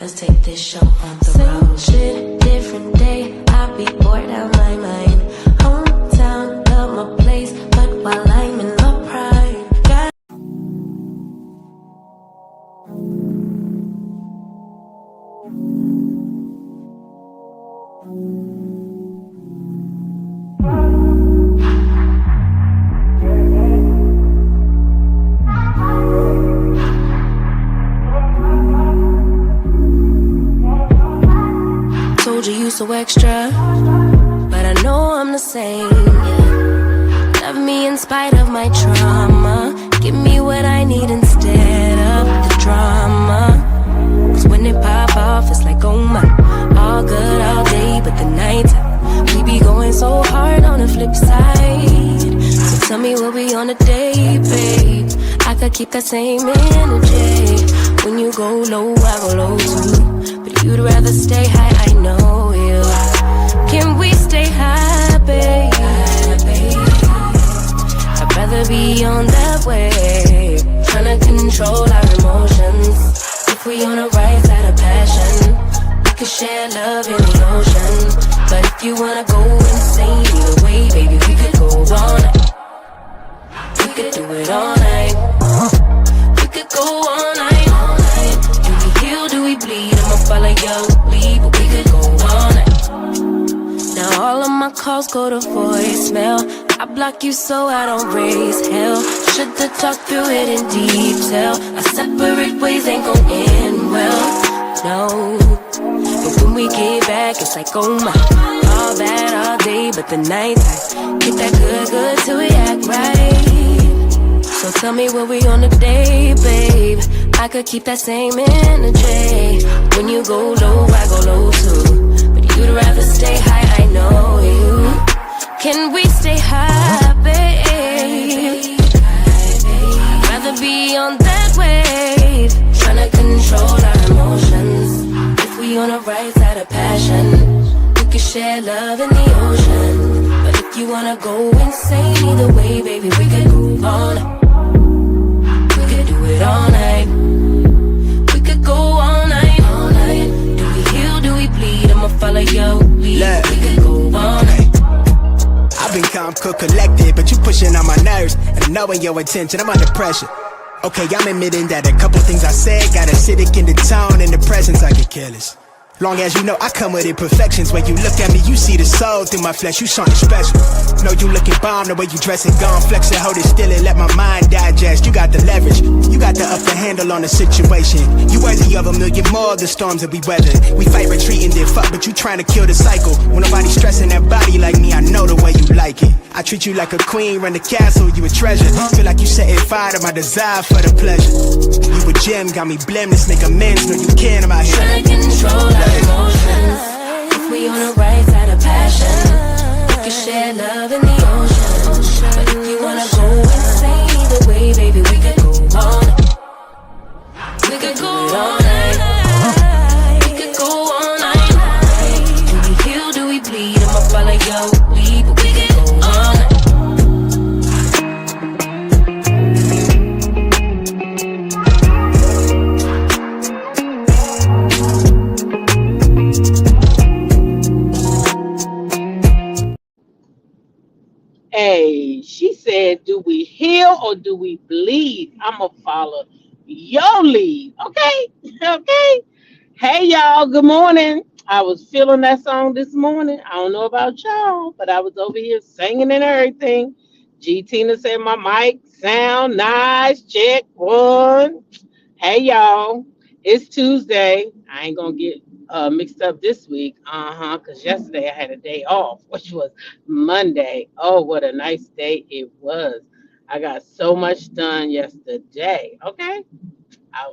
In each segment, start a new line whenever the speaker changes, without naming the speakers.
Let's take this show on the road. Shit, different day. I be bored out my mind. Hometown, love my place, but while I'm in my prime, got told you so extra, but I know I'm the same. Yeah. Love me in spite of my trauma. Give me what I need instead of the drama. Cause when it pop off, it's like, oh my. All good all day, but the night we be going so hard on the flip side. So tell me what we on a day, babe. I could keep that same energy. When you go low, I go low too. But you'd rather stay high, I know you. Can we stay high, babe? I'd rather be on that wave. Tryna control our emotions. If we on the right side of passion, we could share love in the ocean. But if you wanna go insane either way, baby, we could go all night. We could do it all night. We could go all night, all night. Do we heal, do we bleed? I'ma follow your lead, but we could go all night. Now all of my calls go to voicemail. I block you so I don't raise hell. Should've talked through it in detail. Our separate ways ain't gon' end well, no. But when we get back, it's like, oh my. All bad all day, but the night I get that good till we act right. So tell me what we on the day, babe. I could keep that same energy. When you go low, I go low too. But you'd rather stay high, I know you. Can we stay high, babe? I'd rather be on that wave. Tryna control our emotions. If we on the right side of passion, we could share love in the ocean. But if you wanna go insane either way, baby, we could go all night. We could do it all night. We could go all night, all night. Do we heal, do we bleed? I'ma follow your lead. We could go all night.
I've been calm, cool, collected, but you pushing on my nerves. And knowing your intention, I'm under pressure. Okay, I'm admitting that a couple things I said got acidic in the tone and the presence, I get careless. Long as you know I come with imperfections. When you look at me, you see the soul through my flesh. You something special. Know you looking bomb, the way you dressing, gone flex it, hold it still and let my mind digest. You got the leverage, you got the upper handle on the situation. You worthy of a million more of the storms that we weather. We fight retreating, then fuck, but you trying to kill the cycle. When nobody's stressing that body like me, I know the way you like it. I treat you like a queen, run the castle, you a treasure. Feel like you setting fire to my desire for the pleasure. You a gem, got me blameless, make amends, know you can, I'm out here.
Tryna control our emotions. If we on the right side of passion, we can share love in the ocean. But if you wanna go insane either way, baby, we could go all night. We could go all night. We could go all night. Do we heal, do we bleed? I'ma follow your lead, but we could go all night.
Hey, she said, do we heal or do we bleed? I'm going to follow your lead. Okay? Okay? Hey, y'all. Good morning. I was feeling that song this morning. I don't know about y'all, but I was over here singing and everything. G Tina said my mic sound nice. Check one. Hey, y'all. It's Tuesday. I ain't going to get mixed up this week. Because yesterday I had a day off, which was Monday. Oh, what a nice day it was. I got so much done yesterday. Okay. I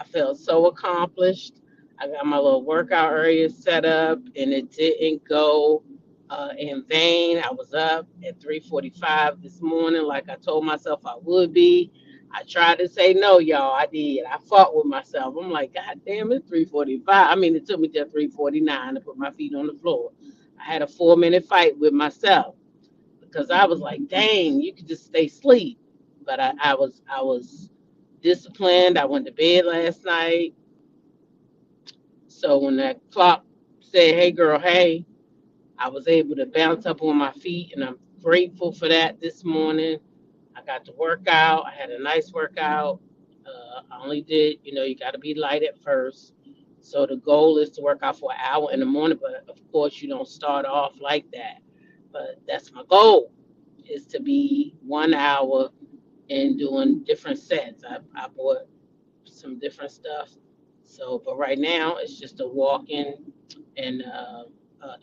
felt so accomplished. I got my little workout area set up and it didn't go in vain. I was up at 3:45 this morning like I told myself I would be. I tried to say no, y'all. I did. I fought with myself. I'm like, God damn, it's 3:45. I mean, it took me till 3:49 to put my feet on the floor. I had a 4-minute fight with myself because I was like, dang, you could just stay asleep. But I was disciplined. I went to bed last night. So when that clock said, "Hey, girl, hey," I was able to bounce up on my feet, and I'm grateful for that this morning. I got to work out. I had a nice workout. I only did, you got to be light at first. So the goal is to work out for an hour in the morning, but of course you don't start off like that. But that's my goal, is to be 1 hour and doing different sets. I bought some different stuff. So, but right now it's just a walking and the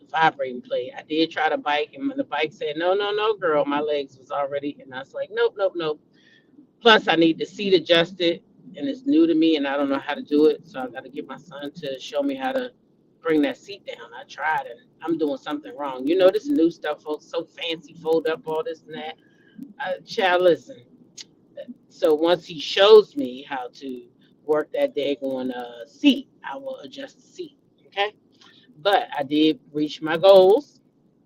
vibrating plate. I did try the bike, and when the bike said, "No, no, no, girl," my legs was already, and I was like, "Nope, nope, nope." Plus, I need the seat adjusted, and it's new to me, and I don't know how to do it. So I got to get my son to show me how to bring that seat down. I tried, and I'm doing something wrong. This new stuff, folks, so fancy, fold up, all this and that. Child, listen. So once he shows me how to work that daggone seat, I will adjust the seat. Okay. But I did reach my goals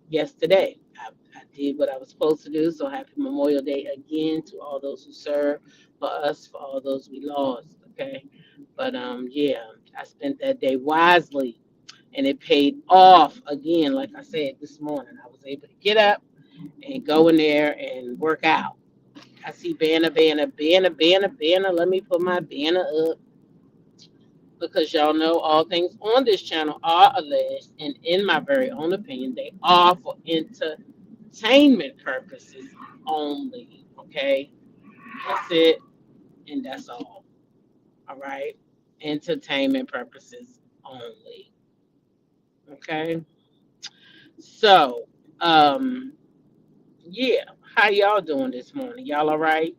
yesterday. I did what I was supposed to do. So happy Memorial Day again to all those who serve, for us, for all those we lost. Okay. But yeah, I spent that day wisely, and it paid off again. Like I said this morning, I was able to get up and go in there and work out. I see banner, banner, banner, banner, banner. Let me put my banner up, because y'all know all things on this channel are alleged, and in my very own opinion, they are for entertainment purposes only. Okay, that's it, and that's all. All right, entertainment purposes only. Okay, so yeah, how y'all doing this morning? Y'all all right?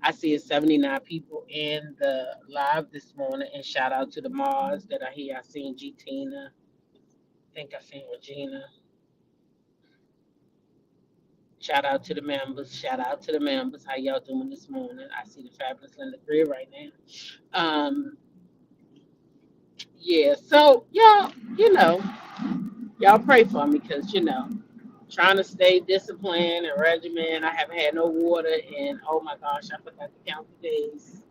I see it's 79 people in the live this morning, and shout out to the Mars that are here. I seen G Tina. I think I seen Regina. Shout out to the members. Shout out to the members. How y'all doing this morning? I see the fabulous Linda Greer right now. Yeah. So y'all pray for me, because trying to stay disciplined and regimen. I haven't had no water, and oh my gosh, I forgot to count the days.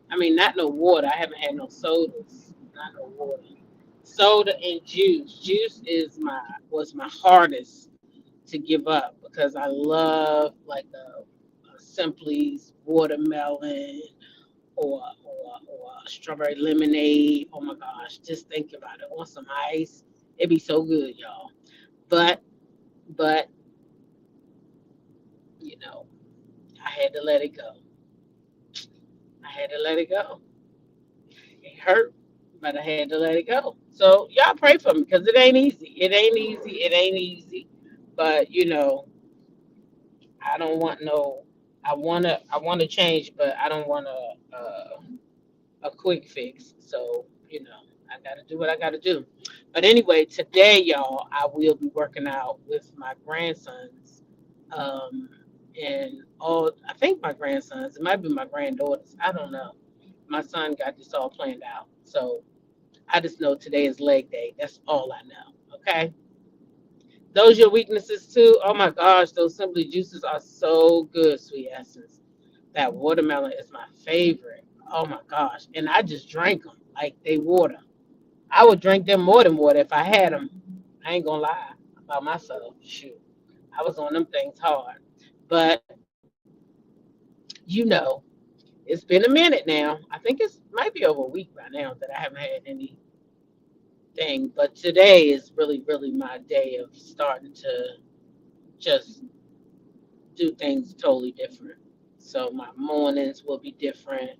I mean, not no water. I haven't had no sodas. Not no water. Soda and juice. Juice was my hardest to give up, because I love like a Simply's watermelon, or strawberry lemonade. Oh my gosh, just think about it, on some ice. It'd be so good, y'all. But but you know, I had to let it go. I had to let it go. It hurt, but I had to let it go. So y'all pray for me, because it ain't easy. It ain't easy. It ain't easy. But I don't want no. I wanna change, but I don't want a quick fix. So I gotta do what I gotta do. But anyway, today, y'all, I will be working out with my grandsons, um, and all. I think my grandsons. It might be my granddaughters. I don't know. My son got this all planned out. So I just know today is leg day. That's all I know. Okay. Those your weaknesses too. Oh my gosh, those Simply juices are so good, sweet essence. That watermelon is my favorite. Oh my gosh, and I just drank them like they water. I would drink them more than water if I had them. I ain't gonna lie about myself. Shoot, I was on them things hard. But you know, it's been a minute now. I think it's might be over a week by now that I haven't had anything. But today is really, really my day of starting to just do things totally different. So my mornings will be different.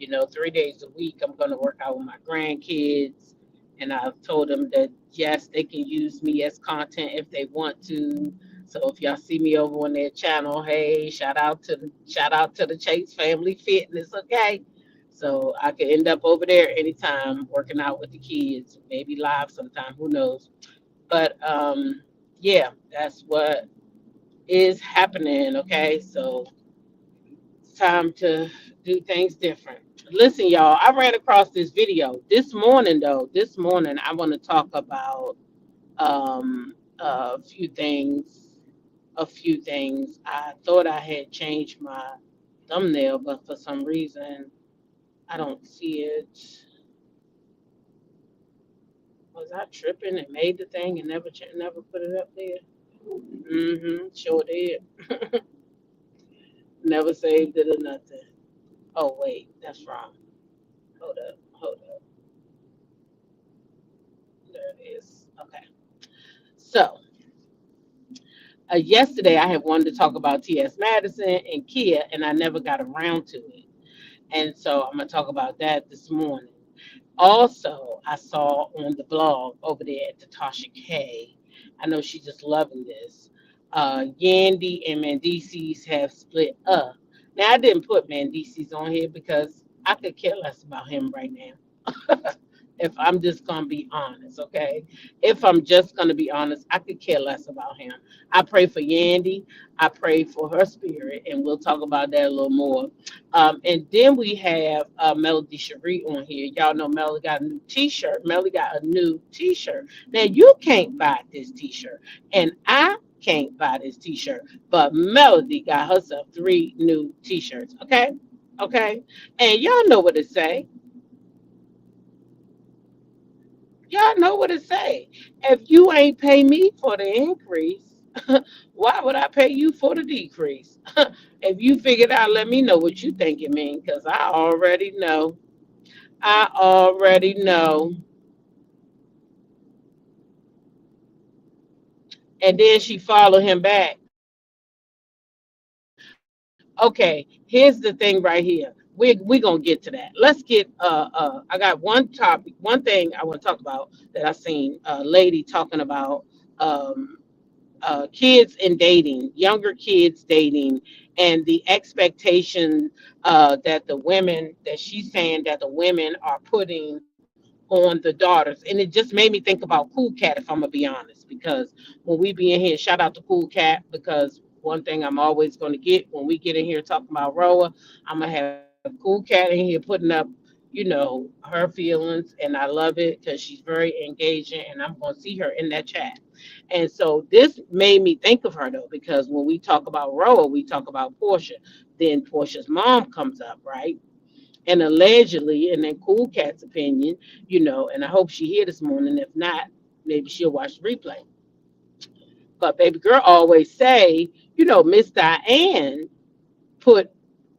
3 days a week I'm going to work out with my grandkids, and I've told them that yes, they can use me as content if they want to. So if y'all see me over on their channel, hey, shout out to the Chase Family Fitness, okay? So I could end up over there anytime working out with the kids, maybe live sometime, who knows? But yeah, that's what is happening. Okay, so it's time to do things different. Listen, y'all, I ran across this video this morning, though. This morning, I want to talk about a few things. A few things. I thought I had changed my thumbnail, but for some reason, I don't see it. Was I tripping and made the thing and never put it up there? Sure did. Never saved it or nothing. Oh wait, that's wrong. Hold up. There it is. Okay. So yesterday I had wanted to talk about T.S. Madison and Kia, and I never got around to it. And so I'm gonna talk about that this morning. Also, I saw on the blog over there at Tasha K. I know she's just loving this. Yandy and Mendeecees have split up. Now I didn't put Mendeecees on here because I could care less about him right now. If I'm just gonna be honest, okay? If I'm just gonna be honest, I could care less about him. I pray for Yandy. I pray for her spirit, and we'll talk about that a little more. And then we have Melody Cherie on here. Y'all know Melody got a new T-shirt. Melody got a new T-shirt. Now you can't buy this T-shirt, and I can't buy this T-shirt, but Melody got herself 3 new T-shirts. Okay, okay, and y'all know what it say. Y'all know what it say. If you ain't pay me for the increase, why would I pay you for the decrease? If you figured out, let me know what you think it means, because I already know. I already know. And then she followed him back. Okay, here's the thing right here. We gonna get to that. Let's get I got one topic, one thing I want to talk about that I seen a lady talking about um kids in dating, younger kids dating, and the expectation that the women, that she's saying that the women are putting on the daughters. And it just made me think about Cool Cat, if I'm gonna be honest, because when we be in here, shout out to Cool Cat, because one thing I'm always gonna get when we get in here talking about Roa, I'm gonna have Cool Cat in here putting up, her feelings, and I love it because she's very engaging, and I'm gonna see her in that chat. And so this made me think of her though, because when we talk about Roa, we talk about Portia. Then Portia's mom comes up, right? And allegedly, and in Cool Cat's opinion, and I hope she here this morning. If not, maybe she'll watch the replay. But baby girl always say, Miss Diane put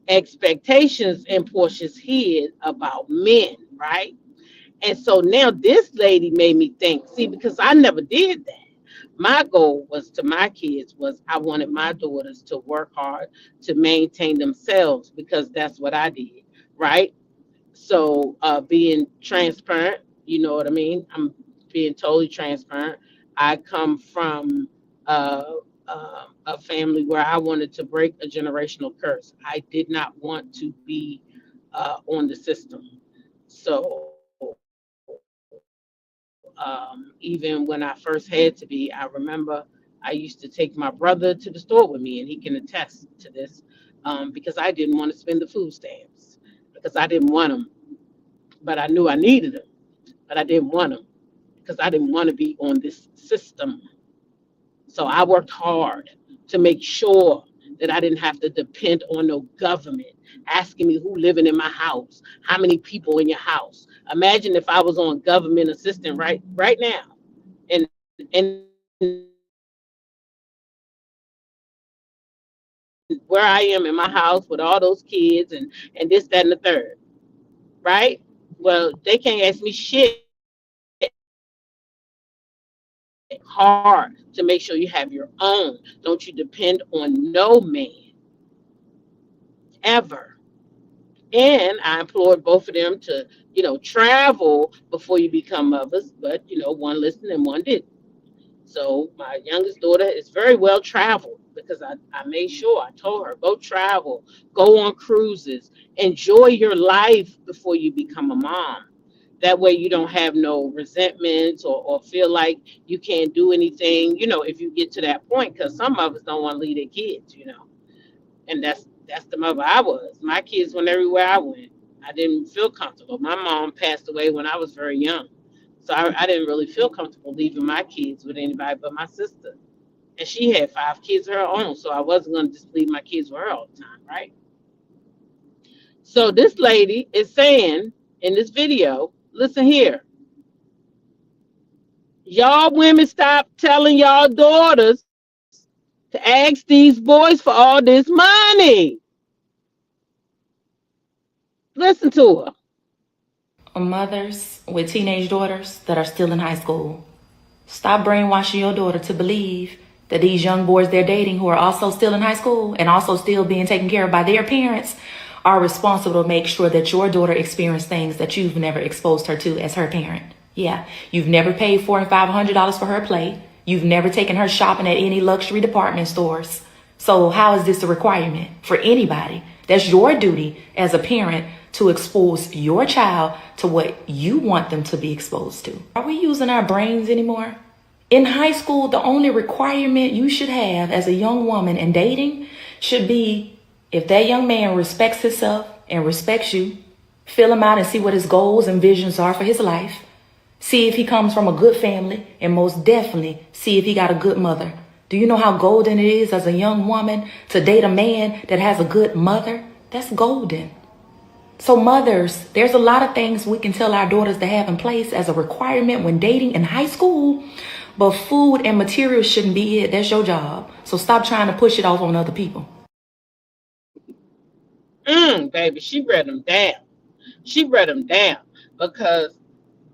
expectations in Portia's head about men, right? And so now this lady made me think, see, because I never did that. My goal was to my kids was I wanted my daughters to work hard to maintain themselves, because that's what I did, right? So being transparent, you know what I mean? I'm being totally transparent. I come from a family where I wanted to break a generational curse. I did not want to be on the system. So even when I first had to be, I remember I used to take my brother to the store with me, and he can attest to this, because I didn't want to spend the food stamps, because I didn't want them, but I knew I needed them, but I didn't want them because I didn't want to be on this system. So I worked hard to make sure that I didn't have to depend on no government asking me who living in my house, how many people in your house. Imagine if I was on government assistance right now, and where I am in my house with all those kids and this, that, and the third, right? Well, they can't ask me shit. Hard to make sure you have your own. Don't you depend on no man ever. And I implored both of them to, travel before you become mothers, but one listened and one didn't. So my youngest daughter is very well traveled, because I made sure I told her, go travel, go on cruises, enjoy your life before you become a mom. That way you don't have no resentments, or feel like you can't do anything, if you get to that point, because some of us don't want to leave their kids. And that's the mother I was. My kids went everywhere I went. I didn't feel comfortable. My mom passed away when I was very young. So I didn't really feel comfortable leaving my kids with anybody but my sister. And she had 5 kids of her own, so I wasn't going to just leave my kids with her all the time, right? So this lady is saying in this video, listen here, Y'all women stop telling y'all daughters to ask these boys for all this money. Listen to her.
Mothers with teenage daughters that are still in high school. Stop brainwashing your daughter to believe that these young boys they're dating who are also still in high school and also still being taken care of by their parents are responsible to make sure that your daughter experiences things that you've never exposed her to as her parent. Yeah, you've never paid $400 and $500 for her plate. You've never taken her shopping at any luxury department stores. So how is this a requirement for anybody? That's your duty as a parent to expose your child to what you want them to be exposed to. Are we using our brains anymore? In high school, the only requirement you should have as a young woman in dating should be if that young man respects himself and respects you, fill him out and see what his goals and visions are for his life. See if he comes from a good family, and most definitely see if he got a good mother. Do you know how golden it is as a young woman to date a man that has a good mother? That's golden. So mothers, there's a lot of things we can tell our daughters to have in place as a requirement when dating in high school, but food and materials shouldn't be it. That's your job. So stop trying to push it off on other people.
Baby, she read them down. She read them down because,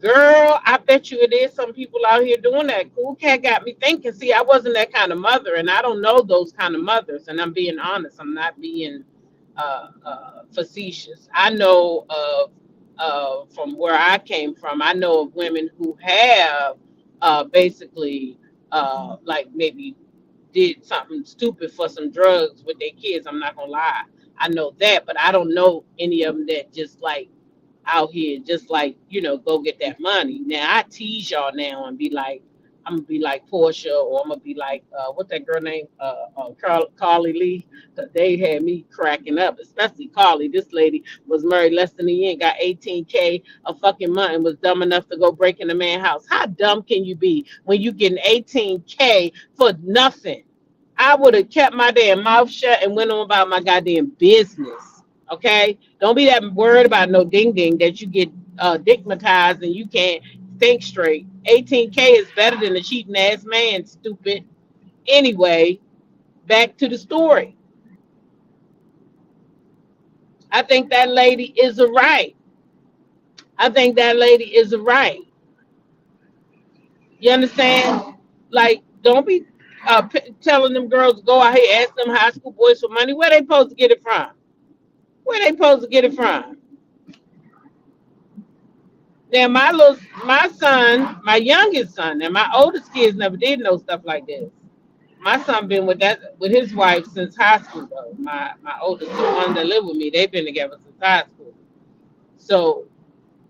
girl, I bet you it is some people out here doing that. Cool Cat got me thinking. See, I wasn't that kind of mother, and I don't know those kind of mothers. And I'm being honest. I'm not being facetious. I know of from where I came from. I know of women who have basically like maybe did something stupid for some drugs with their kids. I'm not gonna lie. I know that, but I don't know any of them that just like out here, just like, go get that money. Now I tease y'all now and be like, I'm gonna be like Portia, or I'm gonna be like what's that girl name? Carly Lee. 'Cause they had me cracking up, especially Carly. This lady was married less than a year and got 18K a fucking month and was dumb enough to go break in a man's house. How dumb can you be when you getting 18K for nothing? I would have kept my damn mouth shut and went on about my goddamn business. Okay? Don't be that worried about no ding ding that you get digmatized and you can't think straight. 18K is better than a cheating ass man, stupid. Anyway, back to the story. I think that lady is a right. I think that lady is a right. You understand? Like, don't be telling them girls to go out here ask them high school boys for money. Where they supposed to get it from? Where they supposed to get it from? Now my son, my youngest son, and my oldest kids never did no stuff like this. My son been with his wife since high school though. My oldest two ones that live with me, they've been together since high school. So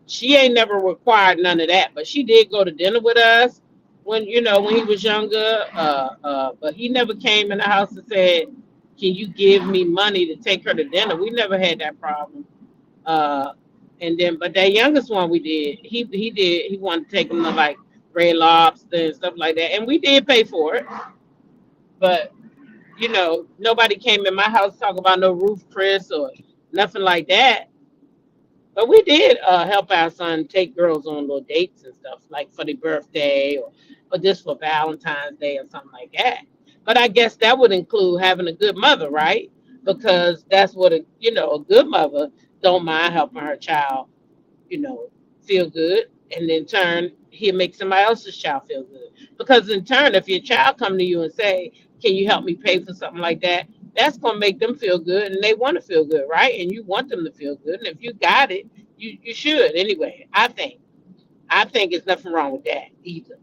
she ain't never required none of that, but she did go to dinner with us when he was younger. But he never came in the house and said, "Can you give me money to take her to dinner?" We never had that problem. And then, but that youngest one we did. He wanted to take him to like Red Lobster and stuff like that, and we did pay for it. But nobody came in my house talking about no roof Chris or nothing like that. But we did help our son take girls on little dates and stuff, like for their birthday or just for Valentine's Day or something like that. But I guess that would include having a good mother, right? Because that's what a good mother don't mind helping her child, you know, feel good, and in turn he'll make somebody else's child feel good. Because in turn, if your child come to you and say, "Can you help me pay for something like that?" That's gonna make them feel good, and they want to feel good, right? And you want them to feel good, and if you got it, you should anyway. I think it's nothing wrong with that either.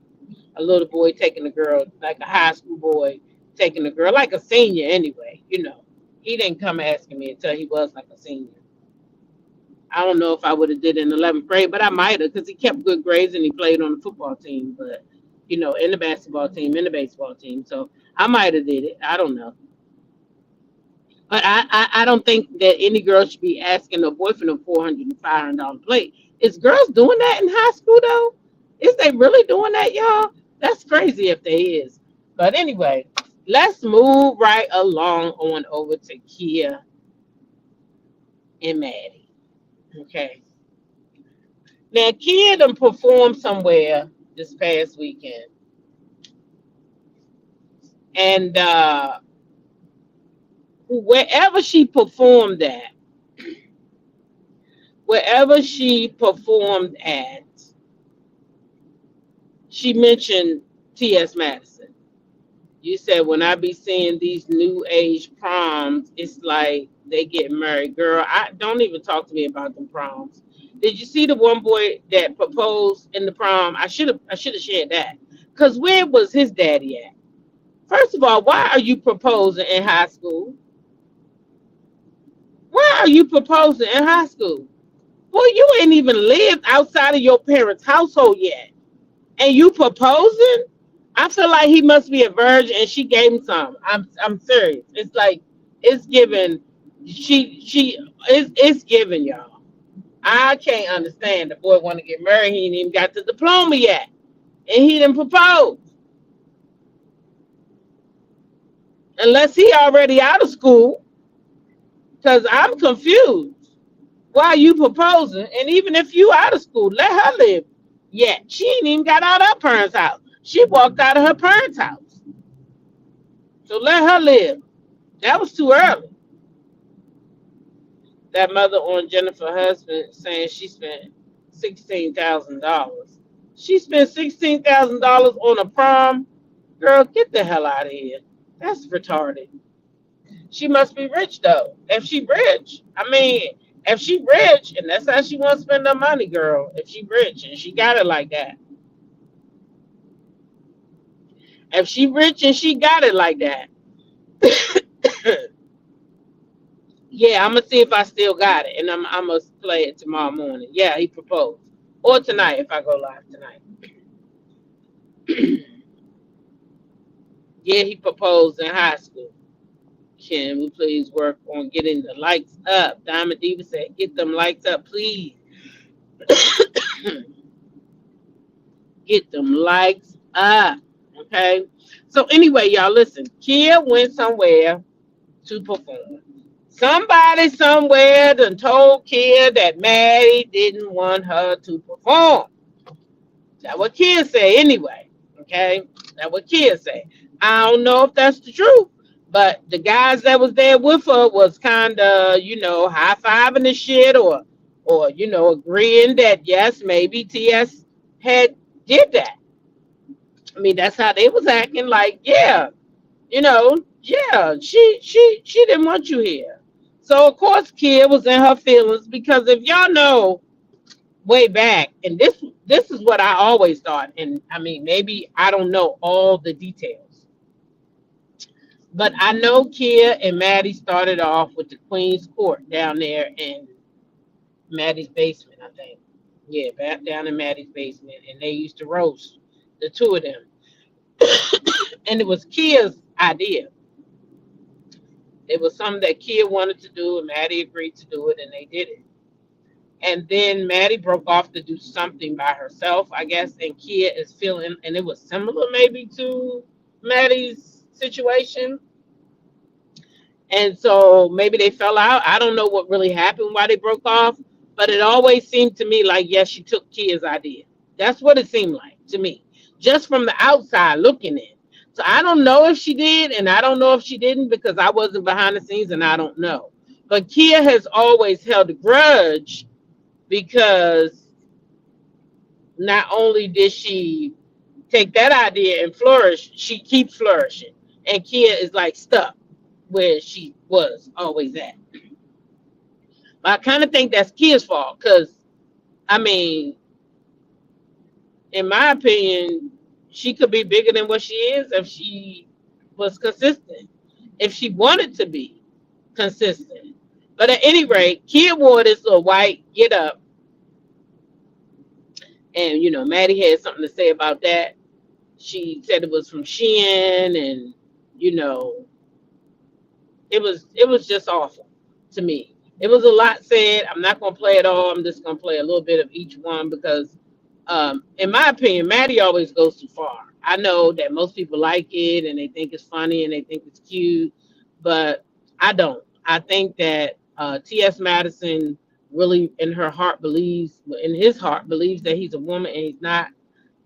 A little boy taking a girl, like a high school boy taking a girl, like a senior anyway. He didn't come asking me until he was like a senior. I don't know if I would have did it in 11th grade, but I might have because he kept good grades and he played on the football team, but in the basketball team, in the baseball team. So I might have did it. I don't know. But I don't think that any girl should be asking a boyfriend a $400 and $500 plate. Is girls doing that in high school though? Is they really doing that, y'all? That's crazy if they is. But anyway, let's move right along on over to Kia and Maddie. Okay. Now Kia done performed somewhere this past weekend. And wherever she performed at, wherever she performed at, she mentioned T.S. Madison. You said when I be seeing these new age proms, it's like they get married. Girl, I don't even talk to me about them proms. Did you see the one boy that proposed in the prom? I should have shared that. Cause where was his daddy at? First of all, why are you proposing in high school? Why are you proposing in high school? Boy, you ain't even lived outside of your parents' household yet. And you proposing? I feel like he must be a virgin and she gave him some. I'm serious. It's like it's given it's given y'all. I can't understand the boy want to get married. He ain't even got the diploma yet. And he didn't propose. Unless he already out of school. Cause I'm confused. Why are you proposing? And even if you out of school, let her live. Yet she ain't even got out of her parents' house. She walked out of her parents' house. So let her live. That was too early. That mother on Jennifer husband saying she spent $16,000. She spent $16,000 on a prom. Girl, get the hell out of here. That's retarded. She must be rich though. If she rich, I mean, if she rich and that's how she wants to spend her money, girl. If she rich and she got it like that. If she rich and she got it like that. Yeah, I'm gonna see if I still got it, and I'm gonna play it tomorrow morning. Yeah, he proposed, or tonight if I go live tonight. Yeah, he proposed in high school. Can we please work on getting the likes up? Diamond Diva said, "Get them likes up, please. Get them likes up." Okay. So anyway, y'all listen. Kia went somewhere to perform. Somebody somewhere done told Kia that Maddie didn't want her to perform. That's what kids say anyway. Okay? That's what kids say. I don't know if that's the truth, but the guys that was there with her was kind of, high fiving the shit or agreeing that yes, maybe TS had did that. I mean, that's how they was acting. Like, yeah, yeah, she didn't want you here. So of course, Kia was in her feelings because if y'all know way back, and this is what I always thought, and I mean maybe I don't know all the details, but I know Kia and Maddie started off with the Queen's Court down there in Maddie's basement, I think. Yeah, back down in Maddie's basement, and they used to roast the two of them, and it was Kia's idea. It was something that Kia wanted to do, and Maddie agreed to do it, and they did it. And then Maddie broke off to do something by herself, I guess, and Kia is feeling, and it was similar maybe to Maddie's situation. And so maybe they fell out. I don't know what really happened, why they broke off, but it always seemed to me like, yes, she took Kia's idea. That's what it seemed like to me, just from the outside looking in. So I don't know if she did, and I don't know if she didn't because I wasn't behind the scenes and I don't know. But Kia has always held a grudge because not only did she take that idea and flourish, she keeps flourishing. And Kia is like stuck where she was always at. But I kind of think that's Kia's fault because, I mean, in my opinion, she could be bigger than what she is if she was consistent, if she wanted to be consistent. But at any rate, Kia wore this little white get up. And, Maddie had something to say about that. She said it was from Shein and, you know, it was just awful to me. It was a lot said. I'm not gonna play it all. I'm just gonna play a little bit of each one because, in my opinion, Maddie always goes too far. I know that most people like it and they think it's funny and they think it's cute, but I don't. I think that T.S. Madison really, in his heart, believes that he's a woman and he's not.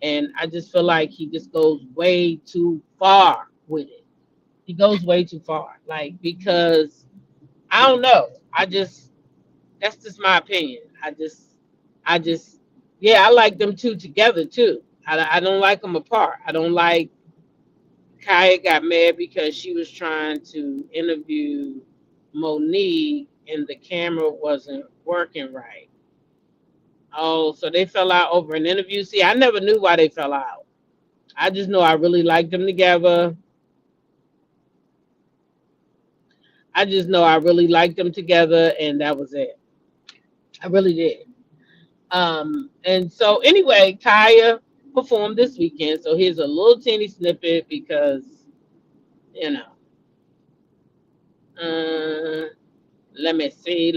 And I just feel like he just goes way too far with it. He goes way too far. Like, because I don't know. That's just my opinion. I just, yeah, I like them two together too. I don't like them apart. I don't like Kaya got mad because she was trying to interview Monique and the camera wasn't working right. Oh, so they fell out over an interview. See, I never knew why they fell out. I just know I really liked them together. I just know I really liked them together, and that was it. I really did. And so anyway, Kaya performed this weekend. So here's a little teeny snippet because, you know, let me see.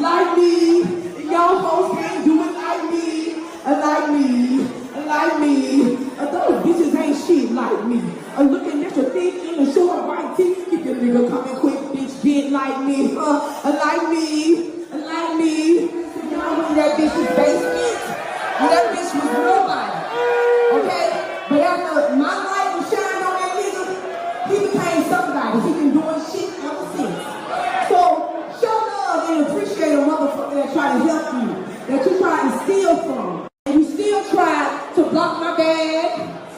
Like me, and y'all folks can't do it like me. Those bitches ain't shit like me. Looking at your thick in the short white teeth, keep your nigga coming quick, bitch, get like me, like me. Y'all know that bitch's basement, that bitch was nobody, okay? But after my light was shining on that nigga, he became somebody. He been doing shit ever since. So show love and appreciate a motherfucker that try to help you, that you try to steal from. And you still try to block my bag,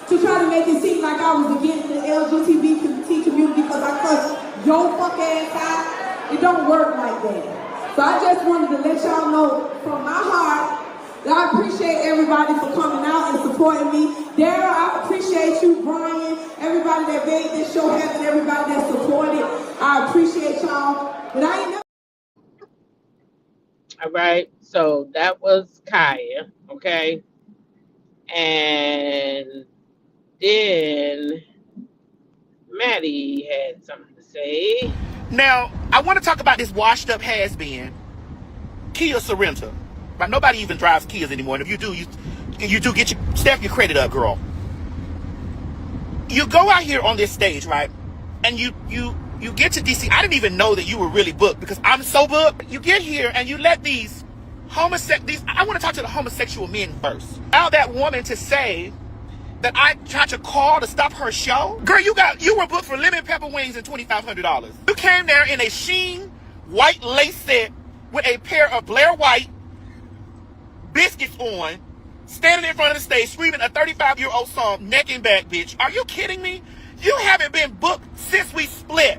to try to make it seem like I was against the LGBT community because I cussed your fuck ass out. It don't work like that. So I just wanted to let y'all know from my heart that I appreciate everybody for coming out and supporting me. Daryl, I appreciate you, Brian, everybody that made this show happen, everybody that supported. I appreciate y'all. But I ain't never.
All right. So that was Kaya. Okay. And then Maddie had something to say.
Now, I want to talk about this washed up has-been, Kia Sorrento. But nobody even drives Kias anymore. And if you do, you do get step your credit up, girl. You go out here on this stage, right? And you get to DC. I didn't even know that you were really booked because I'm so booked. You get here and you let these I want to talk to the homosexual men first. Allow that woman to say that I tried to call to stop her show. Girl, you were booked for lemon pepper wings and $2,500. You came there in a sheen white lace set with a pair of Blair White biscuits on, standing in front of the stage screaming a 35-year-old song, neck and back, bitch. Are you kidding me? You haven't been booked since we split.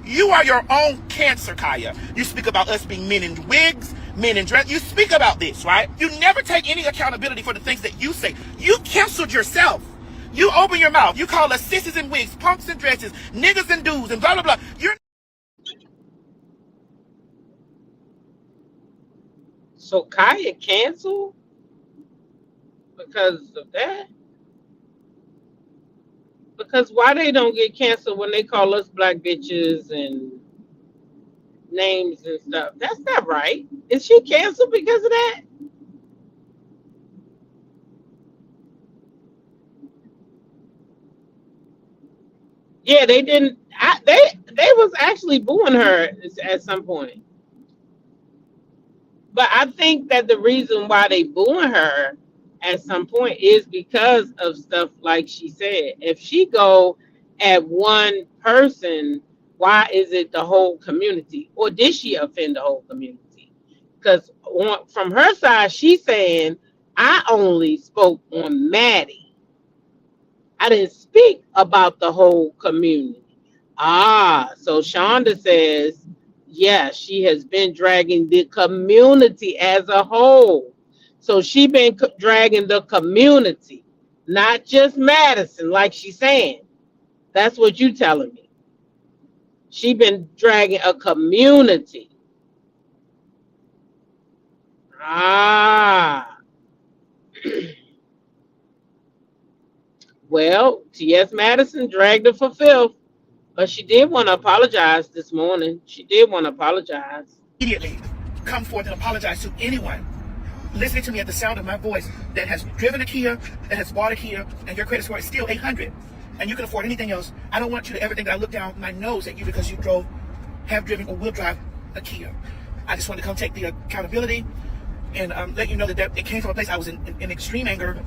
You are your own cancer, Kaya. You speak about us being men in wigs, men in dress. You speak about this, right? You never take any accountability for the things that you say. You canceled yourself. You open your mouth. You call us sissies in wigs, punks in dresses, niggas and dudes, and blah, blah, blah.
So Kaya canceled because of that? Because why they don't get canceled when they call us black bitches and names and stuff? That's not right. Is she canceled because of that? Yeah, they didn't. They was actually booing her at some point. But I think that the reason why they booing her at some point is because of stuff like she said. If she go at one person, why is it the whole community? Or did she offend the whole community? Because from her side, she's saying, I only spoke on Maddie. I didn't speak about the whole community. So Shonda says, yes, she has been dragging the community as a whole. So she been dragging the community, not just Madison, like she's saying. That's what you telling me. She been dragging a community. Well, T.S. Madison dragged her for filth. But she did want to apologize this morning. She did want to apologize.
Immediately come forth and apologize to anyone listening to me at the sound of my voice that has driven a Kia, that has bought a Kia, and your credit score is still 800, and you can afford anything else. I don't want you to ever think that I look down my nose at you because you have driven or will drive a Kia. I just wanted to come take the accountability and let you know that it came from a place I was in extreme anger,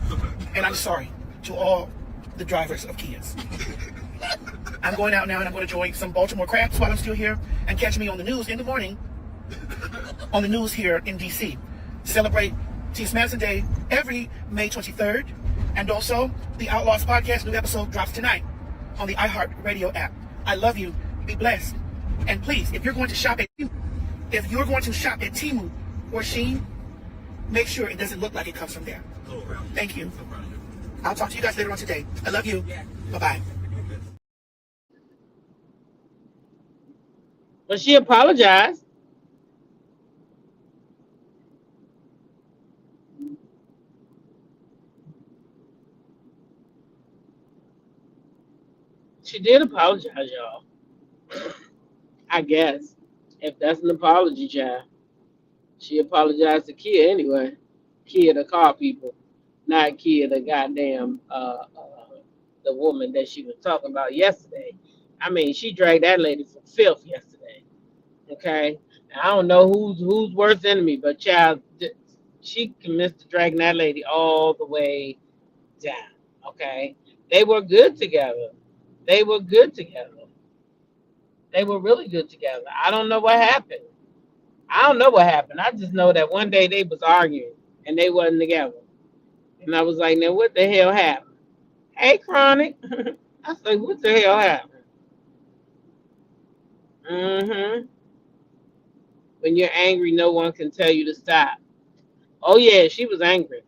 and I'm sorry to all the drivers of Kias. I'm going out now and I'm going to enjoy some Baltimore crabs while I'm still here, and catch me on the news in the morning on the news here in DC. Celebrate T.S. Madison Day every May 23rd, and also the Outlaws podcast new episode drops tonight on the iHeartRadio app. I love you. Be blessed. And please, if you're going to shop at Temu or Shein, make sure it doesn't look like it comes from there. Thank you. I'll talk to you guys later on today. I love you. Bye-bye.
But she apologized. She did apologize, y'all. I guess. If that's an apology, child. She apologized to Kia anyway. Kia the car people. Not Kia the goddamn the woman that she was talking about yesterday. I mean, she dragged that lady for filth yesterday. Okay? I don't know who's worst enemy, but child, she commenced to dragging that lady all the way down. Okay? They were good together. They were good together. They were really good together. I don't know what happened. I just know that one day they was arguing and they wasn't together. And I was like, now what the hell happened? Hey, Chronic. I said, what the hell happened? Mm-hmm. When you're angry, no one can tell you to stop. Oh, yeah, she was angry.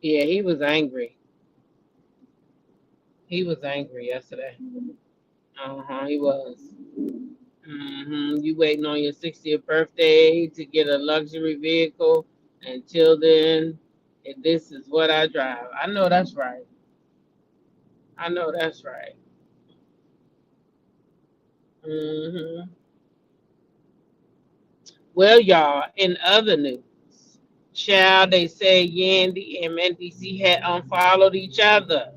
Yeah, he was angry. He was angry yesterday. He was. You waiting on your 60th birthday to get a luxury vehicle. Until then, this is what I drive. I know that's right. I know that's right. Well, y'all, in other news, child, they say Yandy and Mendeecees had unfollowed each other.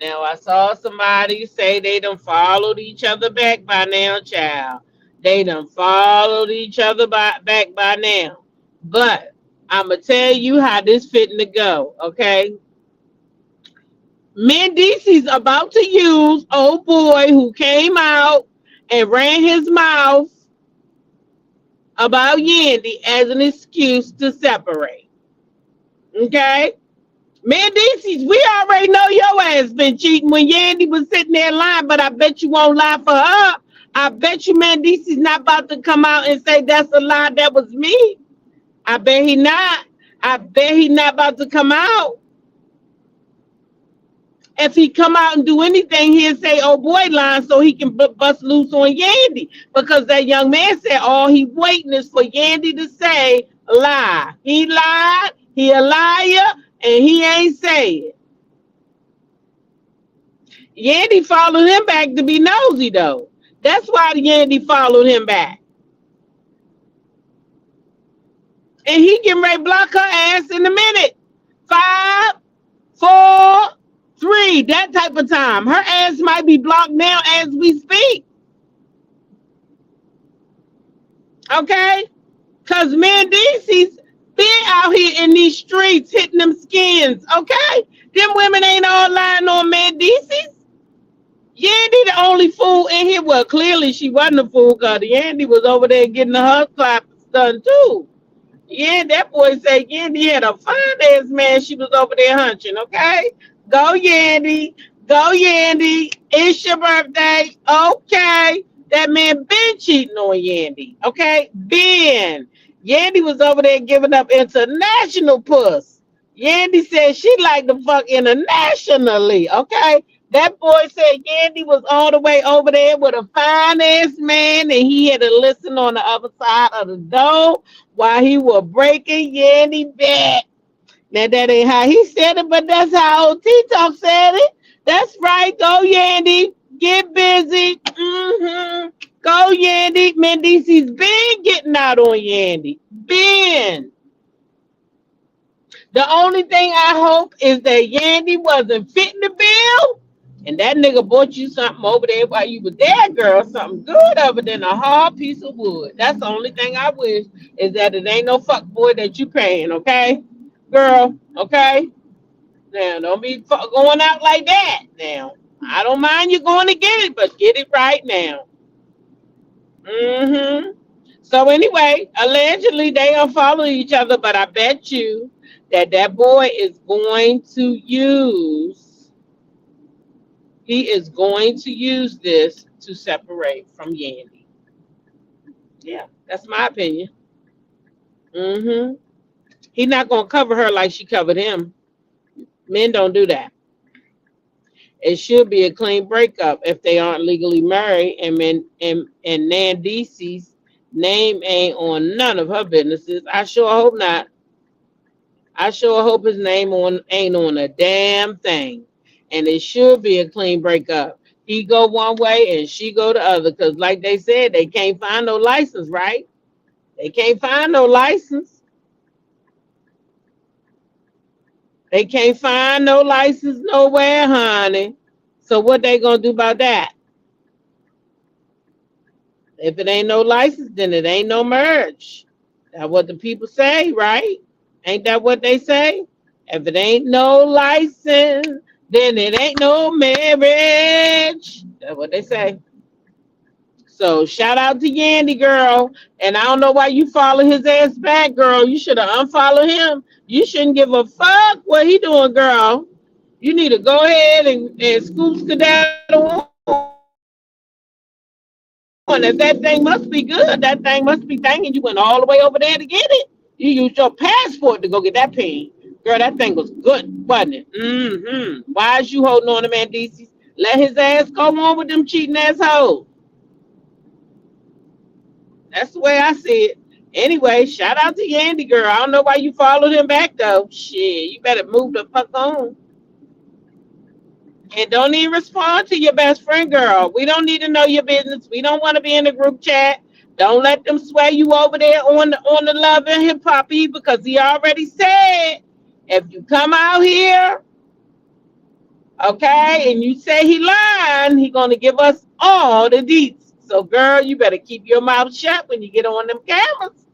Now, I saw somebody say they done followed each other back by now, child. They done followed each other back by now. But I'm going to tell you how this fitting to go, okay? Mendeecees about to use old boy who came out and ran his mouth about Yandy as an excuse to separate. Okay? Mendeecees, we already know your ass been cheating when Yandy was sitting there lying, but I bet you won't lie for her. I bet you Mendeecees not about to come out and say that's a lie, that was me. I bet he not. I bet he not about to come out. If he come out and do anything, he'll say, oh boy, lying so he can bust loose on Yandy. Because that young man said all he waiting is for Yandy to say lie. He lied, he a liar, and he ain't say it. Yandy followed him back to be nosy, though. That's why Yandy followed him back. And he getting ready to block her ass in a minute. 5, 4, 3, that type of time. Her ass might be blocked now as we speak. Okay? Because Mendeecees been out here in these streets hitting them skins. Okay? Them women ain't all lying on Mendeecees. Yandy the only fool in here. Well, clearly she wasn't a fool because Yandy was over there getting her clap done too. Yeah, that boy said Yandy had a fine-ass man she was over there hunching, okay? Go, Yandy. Go, Yandy. It's your birthday. Okay. That man been cheating on Yandy, okay? Ben. Yandy was over there giving up international puss. Yandy said she liked to fuck internationally, okay? That boy said Yandy was all the way over there with a fine-ass man, and he had to listen on the other side of the door while he was breaking Yandy back. Now, that ain't how he said it, but that's how old T-Talk said it. That's right. Go, Yandy. Get busy. Go, Yandy. Mendeecees been getting out on Yandy. Been. The only thing I hope is that Yandy wasn't fitting the bill And that nigga bought you something over there while you were there, girl. Something good other than a hard piece of wood. That's the only thing I wish is that it ain't no fuck boy that you paying, okay? Girl, okay? Now, don't be going out like that. Now, I don't mind you going to get it, but get it right now. Mm-hmm. So anyway, allegedly they unfollow each other, but I bet you that that boy is going to use, he is going to use this to separate from Yandy. Yeah, that's my opinion. Mm-hmm. He's not gonna cover her like she covered him. Men don't do that. It should be a clean breakup if they aren't legally married, and Mendeecees' name ain't on none of her businesses. I sure hope not. I sure hope his name on ain't on a damn thing. And it should be a clean breakup. He go one way and she go the other. Cause like they said, they can't find no license, right? They can't find no license. They can't find no license nowhere, honey. So what they gonna do about that? If it ain't no license, then it ain't no merge. That's what the people say, right? Ain't that what they say? If it ain't no license, then it ain't no marriage. That's what they say. So shout out to Yandy, girl. And I don't know why you follow his ass back, girl. You should have unfollowed him. You shouldn't give a fuck what he doing, girl. You need to go ahead and scoop skedaddle on. If that thing must be good, that thing must be thanking you went all the way over there to get it. You used your passport to go get that pen. Girl, that thing was good, wasn't it? Mm-hmm. Why is you holding on to Mendeecees? Let his ass go on with them cheating assholes. That's the way I see it. Anyway, shout out to Yandy, girl. I don't know why you followed him back though. Shit, you better move the fuck on. And don't even respond to your best friend, girl. We don't need to know your business. We don't want to be in the group chat. Don't let them sway you over there on the love and hip hop because he already said if you come out here, okay, and you say he lying, he gonna give us all the deets. So, girl, you better keep your mouth shut when you get on them cameras.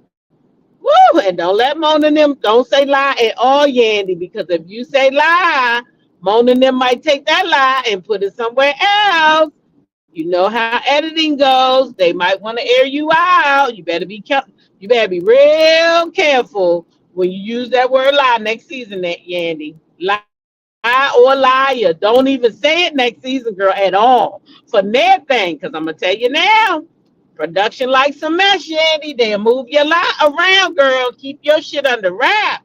Woo! And don't let Mona and them don't say lie at all, Yandy, because if you say lie, Mona and them might take that lie and put it somewhere else. You know how editing goes. They might want to air you out. You better be you better be real careful when you use that word lie next season, that Yandy. Lie or liar. Don't even say it next season, girl, at all. For their thing. Cause I'm gonna tell you now. Production like some mess, Yandy. They'll move your lie around, girl. Keep your shit under wraps.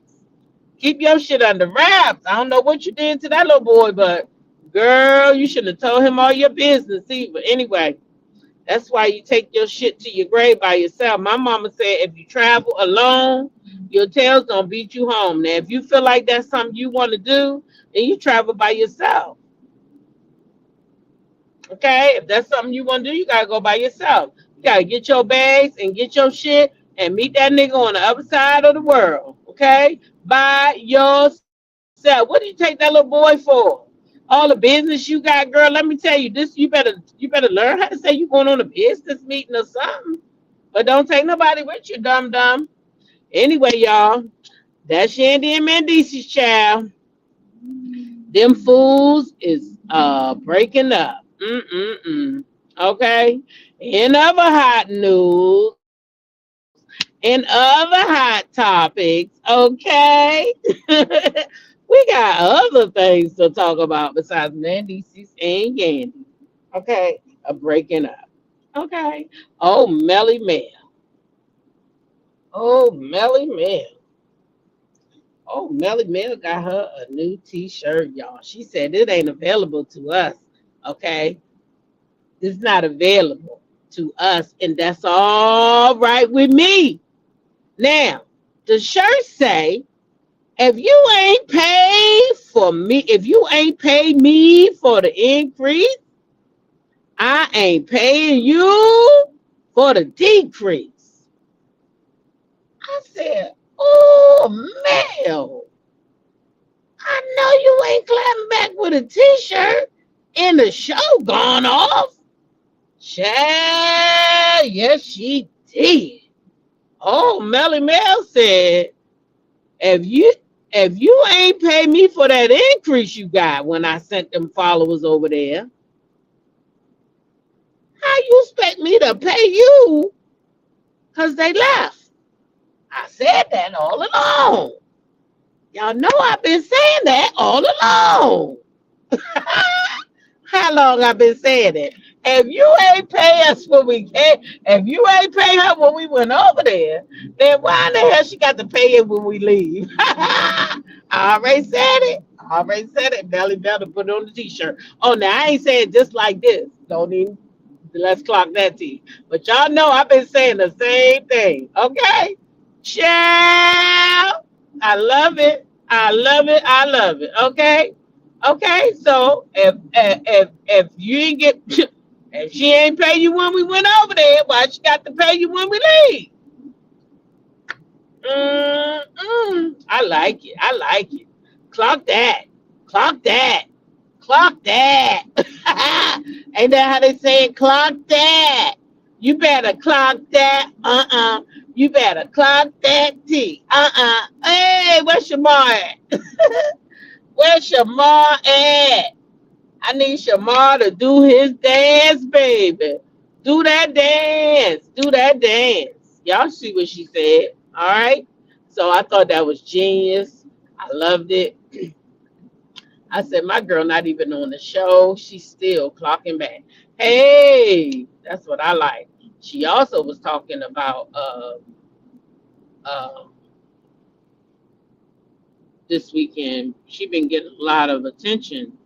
Keep your shit under wraps. I don't know what you did to that little boy, but girl, you should have told him all your business. See, but anyway, that's why you take your shit to your grave by yourself. My mama said if you travel alone, your tail's gonna beat you home. Now, if you feel like that's something you want to do, then you travel by yourself. Okay, if that's something you want to do, you gotta go by yourself. You gotta get your bags and get your shit and meet that nigga on the other side of the world. Okay, by yourself. What do you take that little boy for? All the business you got, girl. Let me tell you this. You better learn how to say you going on a business meeting or something. But don't take nobody with you, dumb dumb. Anyway, y'all, that's Yandy and Mendeecees, child. Them fools is breaking up. Mm-mm-mm. Okay. In other hot news, in other hot topics, okay. We got other things to talk about besides Mendeecees and Yandy. Okay. A breaking up. Okay. Oh, Melly Mel. Oh, Melly Mel. Oh, Melly Mel got her a new t-shirt, y'all. She said it ain't available to us. Okay. It's not available to us, and that's all right with me. Now, the shirt say, if you ain't paid for me, if you ain't paid me for the increase, I ain't paying you for the decrease. I said, oh, Mel, I know you ain't clapping back with a t-shirt. in the show gone off. Child, yes, she did. Oh, Melly Mel said, if you if you ain't pay me for that increase you got when I sent them followers over there, how you expect me to pay you? Cause they left. I said that all along. Y'all know I've been saying that all along. How long I've been saying it? If you ain't pay us when we came, if you ain't pay her when we went over there, then why in the hell she got to pay it when we leave? I already said it. I already said it. Belly better put it on the t-shirt. Oh, now I ain't saying just like this. Don't even let's clock that T. But y'all know I've been saying the same thing. Okay? Ciao. I love it. I love it. I love it. Okay? Okay, so if you ain't get if she ain't pay you when we went over there, why she got to pay you when we leave? I like it. I like it. Clock that. Clock that. Clock that. Ain't that how they say it? Clock that. You better clock that. You better clock that T. Hey, where's Shamar at? Where's Shamar at? I need Shamar to do his dance, baby. Do that dance. Do that dance. Y'all see what she said. All right. So I thought that was genius. I loved it. I said, my girl not even on the show. She's still clocking back. Hey, that's what I like. She also was talking about uh, this weekend. She been getting a lot of attention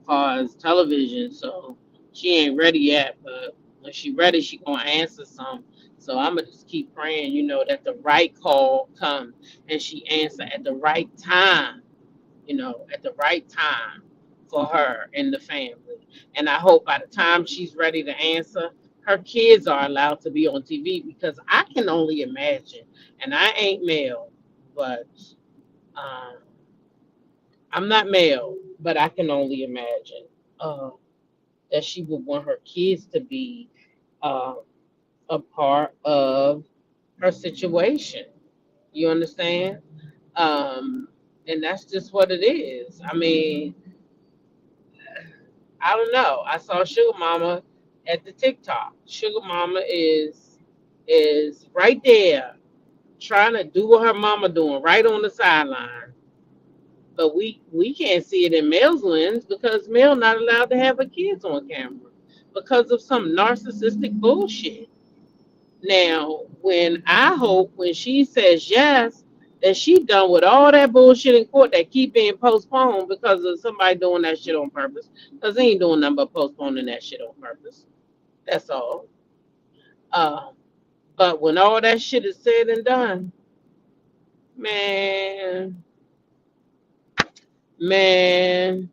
as far as television, so she ain't ready yet. But when she ready, she gonna answer some. So I'm gonna just keep praying, that the right call come and she answer at the right time, at the right time for her and the family. And I hope by the time she's ready to answer, her kids are allowed to be on TV because I can only imagine, and I ain't male, but um, I'm not male, but I can only imagine that she would want her kids to be uh, a part of her situation. You understand? Um, and that's just what it is. I mean, I don't know. I saw Sugar Mama at the TikTok. Sugar Mama is right there trying to do what her mama doing, right on the sideline. But we can't see it in Mel's lens because Mel not allowed to have her kids on camera because of some narcissistic bullshit. Now, when she says yes, that she done with all that bullshit in court that keep being postponed because of somebody doing that shit on purpose. Because they ain't doing nothing but postponing that shit on purpose. That's all. Uh, but when all that shit is said and done, man, man,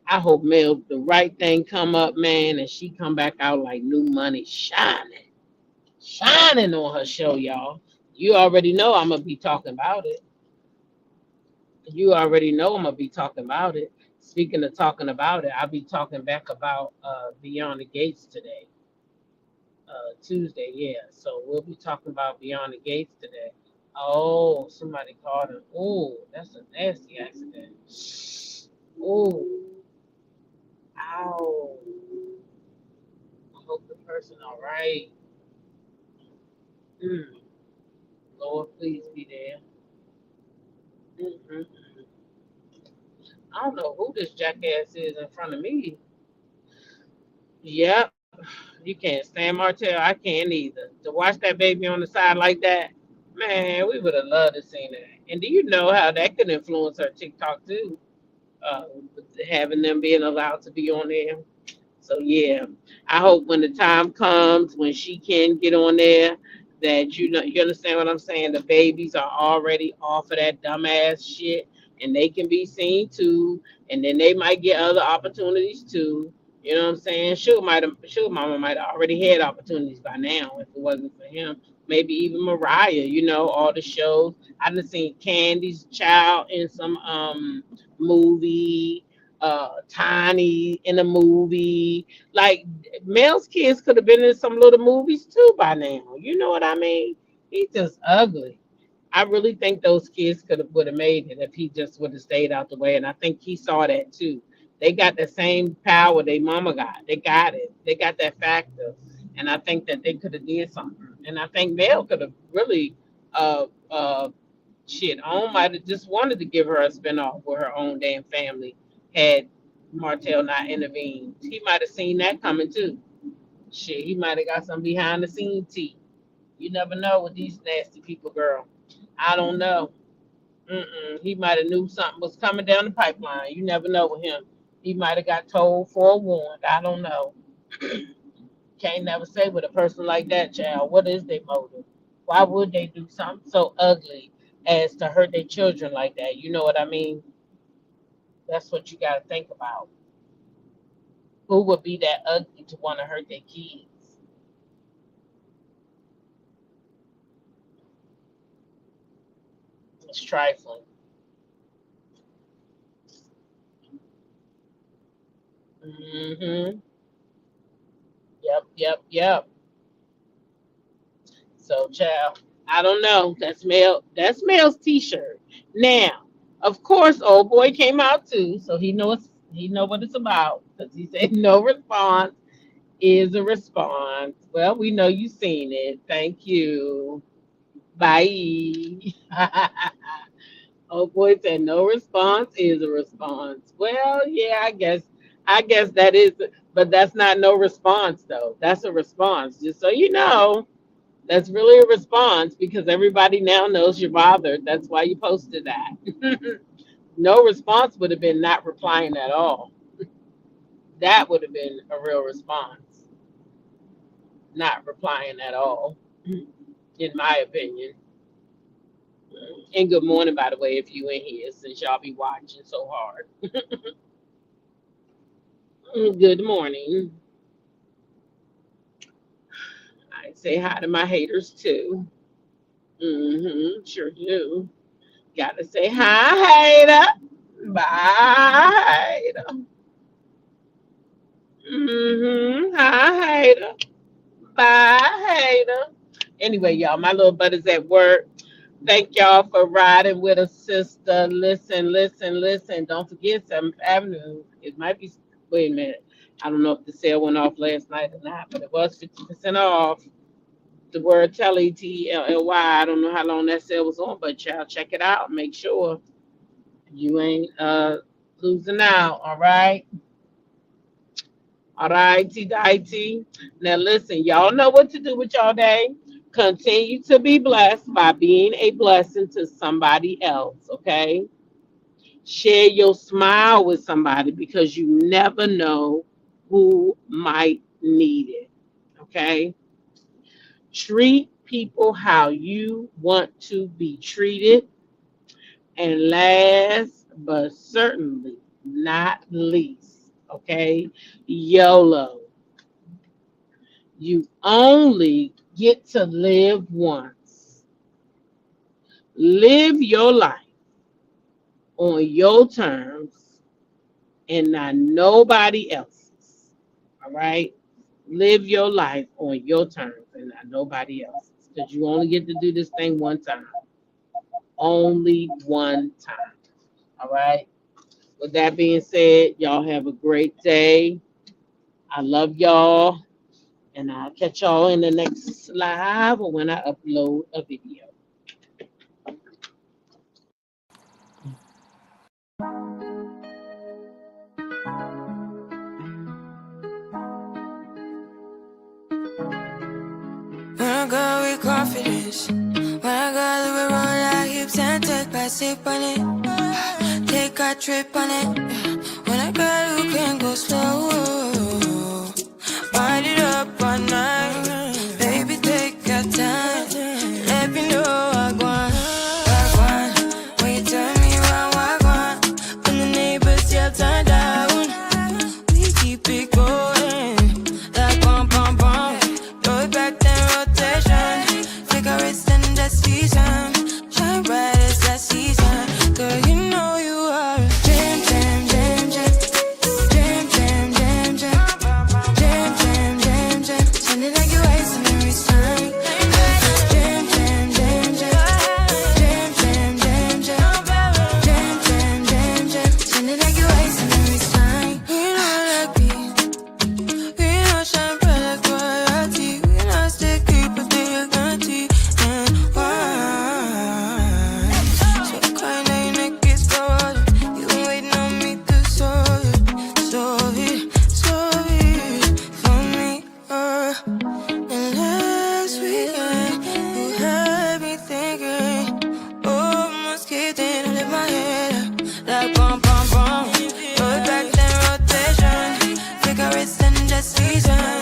I hope Mel the right thing come up, man, and she come back out like new money shining. Shining on her show, y'all. You already know I'm gonna be talking about it. You already know I'm gonna be talking about it. Speaking of talking about it, I'll be talking back about Beyond the Gates today, Tuesday. Yeah, so we'll be talking about Beyond the Gates today. Oh, somebody called him. Oh, that's a nasty accident. Oh, ow. I hope the person all right. Mm, Lord, please be there. Mm-mm. I don't know who this jackass is in front of me. Yep, you can't stand Martell. I can't either. To watch that baby on the side like that, man, we would have loved to seen that. And do you know how that could influence her TikTok too? Uh, Having them being allowed to be on there. So yeah, I hope when the time comes when she can get on there, that you understand what I'm saying. The babies are already off of that dumbass shit, and they can be seen too, and then they might get other opportunities too. You know what I'm saying? Sugar Mama might have already had opportunities by now if it wasn't for him. Maybe even Mariah. All the shows. I done seen Candy's child in some movie. Tiny in a movie. Like Mel's kids could have been in some little movies too by now. You know what I mean? He's just ugly. I really think those kids could have would have made it if he just would have stayed out the way. And I think he saw that too. They got the same power they mama got. They got it. They got that factor. And I think that they could have did something. And I think Mel could have really shit. On might have just wanted to give her a spinoff with her own damn family had Martell not intervened. He might have seen that coming too. Shit, he might have got some behind the scenes tea. You never know with these nasty people, girl. I don't know. He might have knew something was coming down the pipeline. You never know with him. He might have got told, forewarned. I don't know. Can't never say with a person like that, child. What is their motive? Why would they do something so ugly as to hurt their children like that? You know what I mean? That's what you got to think about. Who would be that ugly to want to hurt their kids? It's trifling. Mm-hmm. Yep. So, child, I don't know. That's Mel. That's Mel's T-shirt. Now, of course, old boy came out too, so he knows what it's about. Because he said no response is a response. Well, we know you seen it. Thank you. Bye. Old boy said no response is a response. Well, yeah, I guess that is, but that's not no response though. That's a response. Just so you know, that's really a response because everybody now knows you're bothered. That's why you posted that. No response would have been not replying at all. That would have been a real response. Not replying at all, in my opinion. And good morning, by the way, if you in here, since y'all be watching so hard. Good morning. I say hi to my haters too. Sure do. Gotta say hi, hater. Bye, hater. Hi, hater. Bye, hater. Anyway, y'all, my little buddy's at work. Thank y'all for riding with us, sister. Listen. Don't forget 7th Avenue. It might be, wait a minute. I don't know if the sale went off last night or not, but it was 50% off. The word Telly, Tellly. I don't know how long that sale was on, but y'all check it out. Make sure you ain't losing out. All right. All right, T. Now listen, y'all know what to do with y'all day. Continue to be blessed by being a blessing to somebody else, okay? Share your smile with somebody because you never know who might need it, okay? Treat people how you want to be treated. And last but certainly not least, okay, YOLO. You only get to live once. Live your life on your terms and not nobody else's. All right? Live your life on your terms and not nobody else's. Because you only get to do this thing one time. Only one time. All right? With that being said, y'all have a great day. I love y'all. And I'll catch y'all in the next live or when I upload a video.
When I go with confidence, when I go the way round our hips and take a sip on it, take a trip on it. When I go, you can go slow, wind it up all night. Baby, take your time, let me know I want. When you turn me around, I want. When the neighbors yell turn down, we keep it going like bum bum bum. Throw it back then rotation, cigarettes and the season, shine bright as that season. Girl, you know you are a jam. season.